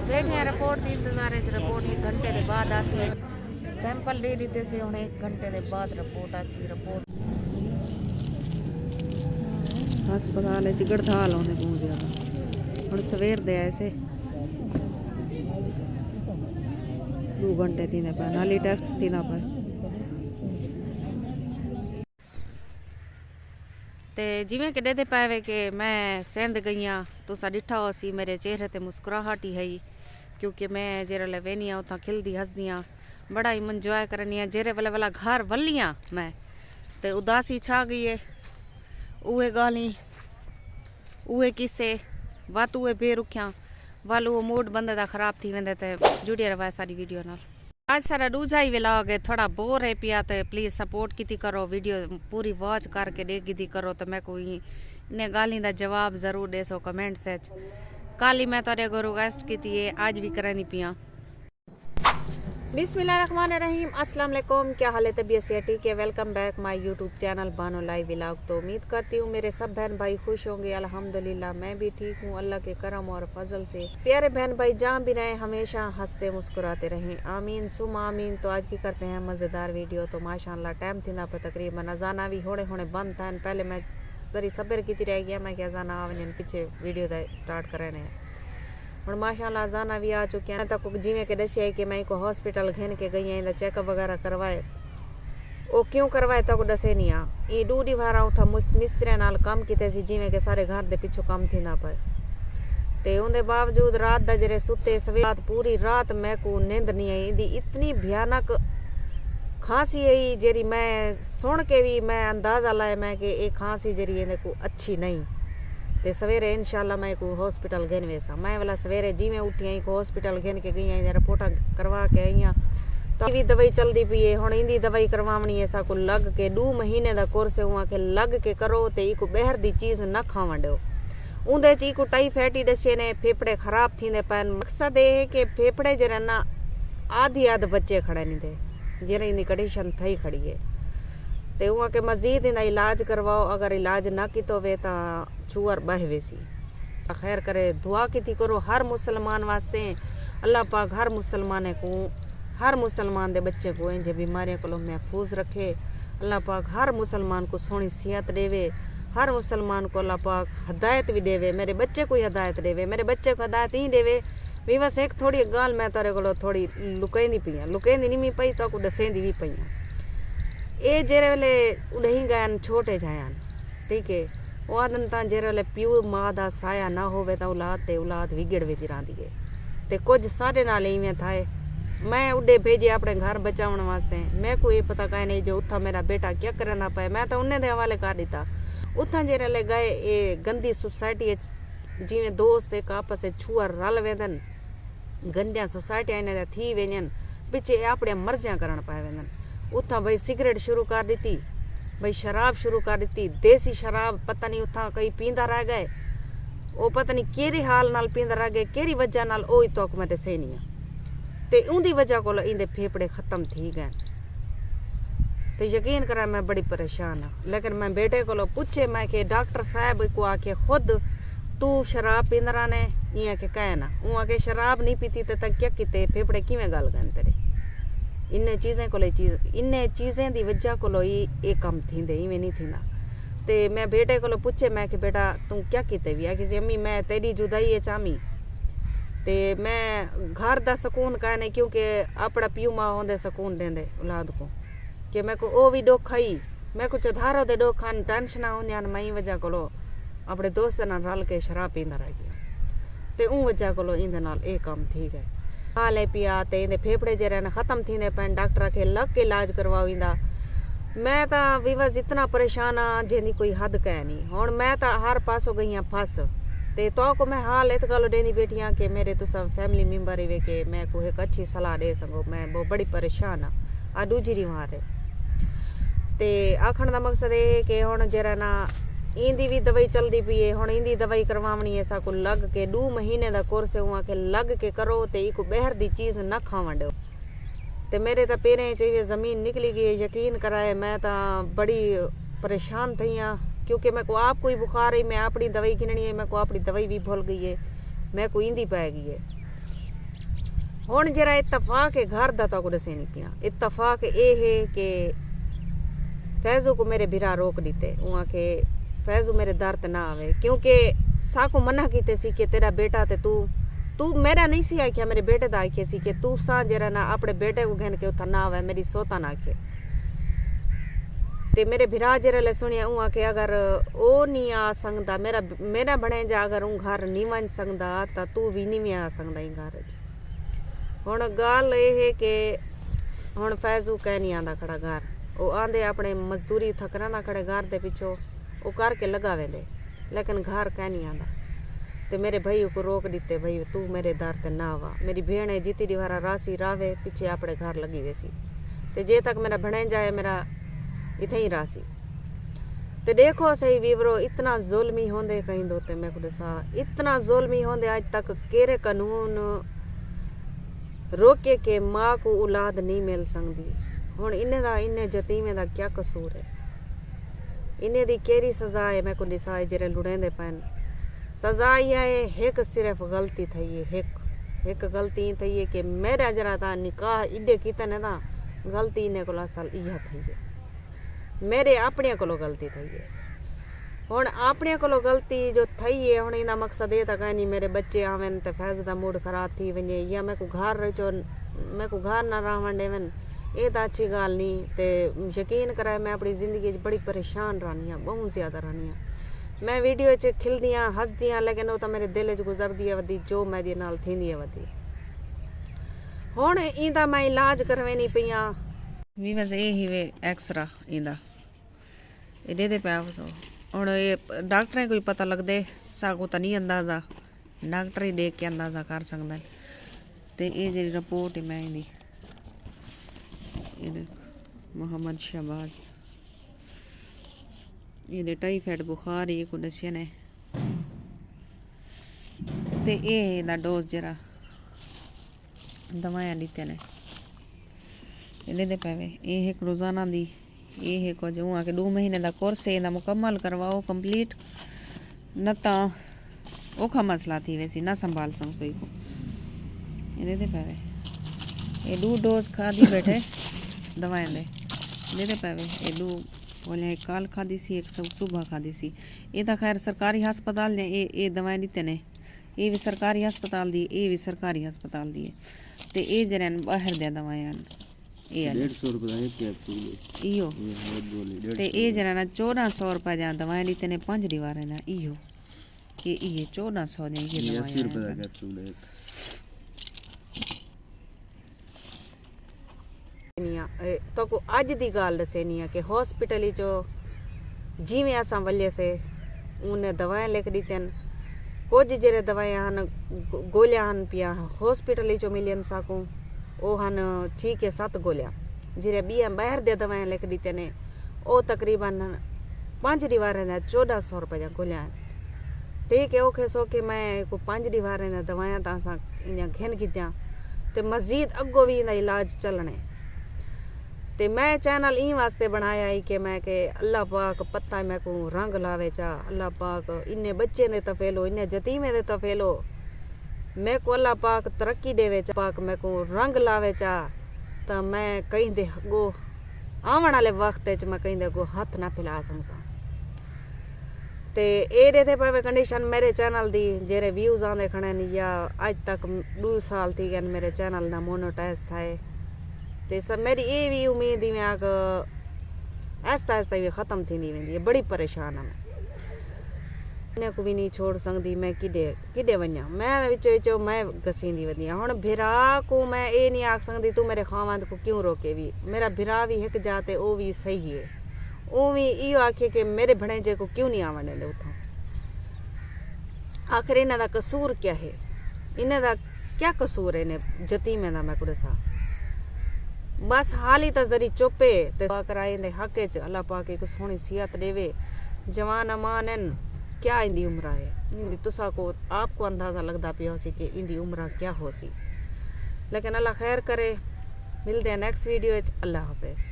बैठे हैं रिपोर्ट की इंतजार च। रिपोर्ट 1 घंटे के बाद आसी। सैंपल दे दिते से हुण 1 घंटे के बाद रिपोर्ट आसी। रिपोर्ट हस्पताल च गड़ताल होने को ज्यादा हुण सवेर दे आए से 2 घंटे थींदे पे नाली टेस्ट थींदा पे। ते जिवें कि ॾेदे पावे कि मैं सेंध गई हाँ तुसा डिठा हो सी मेरे चेहरे ते मुस्कुराहट ही है, क्योंकि मैं जेरे वेनी हाँ उतना खिलदी हसदी हाँ, बड़ा ही इंजॉय करनी हाँ। जेरे वाले वाला घर वली हाँ मैं ते उदासी छा गई है। उहे गाली उहे किसे वत उहे बेरुखियां वाल वो मूड बंदे दा खराब थी वेंदे। ते जुड़े रहा सारी वीडियो नाल। आज सारा दूजा ही व्लॉग है, थोड़ा बोर है पिया तो प्लीज़ सपोर्ट की करो, वीडियो पूरी वॉच करके देखी करो तो मैं कोई इन्हें गाली का जवाब जरूर दे सो कमेंट से। कल ही मैं तेरे को रिक्वेस्ट की थी, आज भी करनी पिया। बिस्मिल्लाहिर्रहमानिर्रहीम, अस्सलाम वालेकुम। क्या हाल है, तबीयत से ठीक है? Welcome back my YouTube channel Bano live vlog. तो उम्मीद करती हूँ मेरे सब बहन भाई खुश होंगे। अल्हम्दुलिल्लाह मैं भी ठीक हूँ, अल्लाह के करम और फजल से। प्यारे बहन भाई जहाँ भी रहे हमेशा हंसते मुस्कुराते रहें, आमीन सुम आमीन। तो आज की करते हैं मज़ेदार वीडियो। तो माशाअल्लाह टाइम थी ना पर तकरीबन अजाना भी होने होने बंद था। पहले मैं सरी सबर की रह गया मैं क्या अजाना आवन पीछे वीडियो का स्टार्ट करें हम। माशाअल्लाह अजाना भी आ चुके हैं। तक जिमें कि दसिया कि मैं को हॉस्पिटल घेन के गई हैं चेकअप वगैरह करवाए। वो क्यों करवाए तक दसे नहीं आ। ये 2 दी वार उथा मिस्त्री नाल काम किते सी जिमें कि सारे घर के पिछों काम थी ना पे। ते उनके बावजूद रात का जरे सुते सवेर पूरी रात मैं को नींद नहीं आई। इंदी इतनी भयानक खांसी आई जेरी मैं सुन के भी मैं अंदाजा लाया मैं कि ये खांसी जेरी इन्हें को अच्छी नहीं। ते सवेरे इंशाल्लाह मैं को हॉस्पिटल घेन वैसा मैं वाला सवेरे जिमें उठी आई को हॉस्पिटल घेन के गई आई रिपोर्टा करवा के आई हाँ। तो भी दवाई चलती पी है हुण इंदी दवाई करवावनी है सा को लग के 2 महीने का कोर्स हुआ के लग के करो ते इको बहर दी चीज़ न खावा दो। उंदे च इको टाइफाइड दसे ने फेफड़े खराब थींदे पैन। मकसद ये है कि फेफड़े जरा ना आधी बच्चे खड़े नहीं थे जरा इंदी कंडीशन थी खड़ी है। ते उहाँ के मजीद इनका इलाज करवाओ, अगर इलाज ना कितो वे तो छुअर बह वेसी। खैर करे दुआ की करो हर मुसलमान वास्ते। अल्लाह पाक हर मुसलमान को हर मुसलमान दे बच्चे को इंज बीमारियों को महफूज रखे। अल्लाह पाक हर मुसलमान को सोहनी सेहत देवे। हर मुसलमान को अल्लाह पाक हदायत भी देवे। मेरे बच्चे को हदायत देवे, मेरे बच्चे को हदायत ही देवे भी। बस एक थोड़ी गाल मैं तेरे को थोड़ी लुकेंदी पई हाँ, लुकेंदी नहीं पई तो दसेंदी भी पई हाँ। ये जेरे वेले उड़ही गए छोटे जायान ठीक है। वो आदन ता जेरे वेले प्यू माँ का साया ना होवे तो औलाद विगड़ वेती रही है। ते कुछ साढ़े नाल इवें थाए। मैं उड़े भेजे अपने घर बचावन वास्ते। मैं को ये पता कहीं नहीं जो उथा मेरा बेटा क्या करना पाए। मैं तो उन्हें दे हवाले कर दिता। उथा जेरे वेले गए ये गंदी सोसाइटी जिमें दोस्त एक आपस छुआ रल वेंदन गंदिया सोसाइटियां इन्हें थी वेंजन पिछे अपने मर्जियां करण पाए वेंदन। उथा भाई सिगरेट शुरू कर दी, भाई शराब शुरू कर दी, देसी शराब पता नहीं उथा कई पींदा रह गए। वो पता नहीं केरी हाल नाल पींदा रह गए केरी वजह नाल ओ तो मैं दसे नहीं ते उनकी वजह को इंदे फेफड़े खत्म थी गए। तो यकीन करा मैं बड़ी परेशान हाँ। लेकिन मैं बेटे को पूछे मैं कि डॉक्टर साहब को आके खुद तू शराब पींदा ने इं के कह ना ऊ के शराब नहीं पीती तो क्या किते फेफड़े किवें गल गए तेरे। इन्हें चीज़ें को इन्हें चीज़ें की वजह को ये कम थींदे इवें नहीं थींदा। ते मैं बेटे को पूछे मैं कि बेटा तू क्या किते भी है कि अम्मी मैं तेरी जुदाई है चामी ते मैं घर का सुकून कहने क्योंकि अपना प्यू माँ होंदे सुकून देंदे औलाद को कि मैं को ओ भी डोखा ही मैं को चधारो दे डोखा टेंशन होंदियां मई वजह को अपने दोस्तों नाल रल के शराब पींदा रह गया। ते उन वजह को इंदे नाल ये काम थी गए। हाल है पिया ते इंदे फेफड़े जरा खत्म थींदे पैन डॉक्टर के लग के इलाज करवाओ इंदा। मैं तो विवस इतना परेशान हाँ जिंदी कोई हद कह नहीं। हुण मैं तो हर पासों गई हाँ फस ते तो को मैं हाल इत गल देनी बैठी हाँ कि मेरे तो सब फैमिली मेंबर ही वे कि मैं को एक अच्छी सलाह दे सको। मैं वो बड़ी परेशान हाँ आ दूजी रिवार है। ते आखण का मकसद ये है कि हुण जरा ना इंदी भी दवाई चलती पी है। हुण इंदी दवाई करवावनी है साको लग के 2 महीने का कोर्स हुआ के लग के करो ते इको बहर दी चीज़ न खावा दो। ते मेरे तो पैरें चाहिए ज़मीन निकली गई। यकीन कराए मैं तो बड़ी परेशान थी हाँ क्योंकि मैं को आप कोई बुखार है मैं अपनी दवाई गिननी है मैं को अपनी दवाई भी भूल गई है मैं को इंदी पै गई है। हुण जरा इत्तफाक है घर दा तो दसे नहीं पिया। इत्तफाक ये है कि फैजू को मेरे भिरा रोक दीते उहाँ के फैजू मेरे दर ते ना आवे, क्योंकि साको मना कीते सी कि तेरा बेटा ते तू मेरा नहीं सी आख्या, मेरे बेटे दा आखे सी कि तू सा जरा ना अपने बेटे को घेन के उथा ना आवे, मेरी सोता ना आखे। ते मेरे भिरा जरा ले सुनिया उहाँ के अगर ओ नहीं आ सकदा, मेरा बने जा अगर ऊ घर नहीं वन सकदा ता तू भी नहीं आ सकदा ही घर च। हुण गल ये है कि हुण फैजू कह नहीं आंदा खड़ा घर, वो आंदे अपने मजदूरी थकरा ना खड़े घर दे पिछो वो करके लगा वेंदे, लेकिन घर कह नहीं आंदा। ते मेरे भाई को रोक दीते, भाई तू मेरे दर ते ना आवा। मेरी भेण जीती दीवारा रासी रावे पीछे अपने घर लगी वैसी, ते जे तक मेरा बने जाए मेरा इथे ही रासी। ते देखो सही वीवरो इतना जुल्मी होंदे कहीं दोते, मैं खुद सा इतना जुल्मी होंदे आज तक केरे कानून रोके के माँ को औलाद नहीं मिल सकती। हुण इन्हें जतीमे दा क्या कसूर है, इन्हें दी केरी सजा है, मैं को दिसाए जेरे लुड़ेंदे पैन सजा ये है एक सिर्फ गलती थी है, एक गलती थी है कि मेरा जरा था निकाह इडे कीते ने ना गलती इन्हें को असल इहा थी है, मेरे अपने को गलती थी है। हुण अपने को गलती जो थी है, हुण इना मकसद ये था नहीं मेरे बच्चे आवन तो फैज दा मूड खराब थी वने या मैं को घर ना रहन देवन, ये तो अच्छी गल नहीं। ते यकीन कराए मैं अपनी जिंदगी बड़ी परेशान रहनी हाँ, बहुत ज्यादा रहनी हाँ। मैं वीडियो च खिलदियाँ हसदियाँ, लेकिन वो तो मेरे दिल च गुजरदी है वधी जो मेरे नाल थींदी है वधी। हुण इंदा मैं इलाज करवेनी पियाँ भी बस ये ही वे एक्सरा इंदा ये दे पाया तो हुण ये डॉक्टरें को पता लगदे, साकू तो नहीं अंदाजा, डॉक्टर ही देख के अंदाजा कर सकदा। ते ये जी रिपोर्ट है मैं इंदी ये मोहम्मद शहबाज ये टाइफाइड बुखार ये को दसिया ने, ते ये दा डोज जरा दवाइयां दित्ते ने इन्हें दे पावे। ये एक रोजाना दी ये है को जो आके 2 महीने दा कोर्स है, मुकम्मल करवाओ कंप्लीट न ता औखा मसला थी वैसी ना संभाल सक सोई को इन्हें दे पावे। ये 2 डोज खादी बैठे दवाएं दे पावे, ये 2 बोले काल खादी सी, एक सुबह खादी सी। ये तो खैर सरकारी हस्पताल ने ये दवाएं दीते ने, ये भी सरकारी हस्पताल दी, ये भी सरकारी हस्पताल दी है। ते ये जरा बाहर दे दवाएं ये 150 रुपए एक कैप्सूल इयो, ते ये जरा ना 1400 रुपए दा दवाएं दीते ने 5 दीवार ना इयो ये 1400 ने ये दवाएं 80 रुपए दा कैप्सूल है। तो को अज दी गल दसेनी है कि हॉस्पिटल चो जिवें असां वल्ले से उन्हें दवाएं लिख दीते हैं, कुछ जेरे दवाइयां हन गोलियां हन पिया हॉस्पिटल चो मिलन साकू वो हन 6 के 7 गोलियां, जेरे बाहर दे दवाएं लिख दीते ने वो तकरीबन 5 दीवारें 1400 रुपए दा गोलियां। ठीक है ओके सो के मैं को 5 दीवारें दवाइयां ता असां इयां घेन कीतियां ते मजीद अगो भी इनका इलाज चलने। ते मैं चैनल ई वास्ते बनाया ही कि मैं के अल्लाह पाक पता मैं को रंग लावे चा, अल्लाह पाक इन्ने बच्चे ने तफेलो इन्ने जतीमे दे तफेलो मैं को अल्लाह पाक तरक्की देवे चा, पाक मैं को रंग लावे चा, तो मैं कहीं दे गो आवन वाले वक्त च मैं कहीं दे गो हाथ ना फैला सकसा। ते ए दे पावे कंडीशन मेरे चैनल दी जेरे व्यूज आंदे खणे नी या आज तक 2 साल थी गए मेरे चैनल ना मोनेटाइज थाए, ते सब मेरी ये भी उम्मीद ही मैं आहिस्ता आहिस्ता भी ख़त्म थी वेंदी है। बड़ी परेशान है मैं को भी नहीं छोड़ सकती, मैं किडे वञा मैं विचो मैं घसींदी वधी। हुण भिरा को मैं ये नहीं आख सकती तू मेरे खावंद को क्यों रोके, भी मेरा भिरा भी एक जाते वो भी सही है, वो भी इो आखे कि मेरे भणेजे को क्यों नहीं आवन दे उथों। आखिर इन्हां दा कसूर क्या है, इन्हां दा क्या कसूर है इन्हें जतीमे दा मैं कुछ सा बस हाल ही तो जरी चुपे ते कराए दे हक च अल्लाह पाक को सोहनी सेहत देवे। जवान अमान क्या इंदी उम्र है इंदी तुसा को आपको अंदाजा लगता पिया सी कि इंदी उम्र क्या हो सी, लेकिन अल्लाह खैर करे। मिलते हैं नेक्स्ट वीडियो। अल्लाह हाफिज।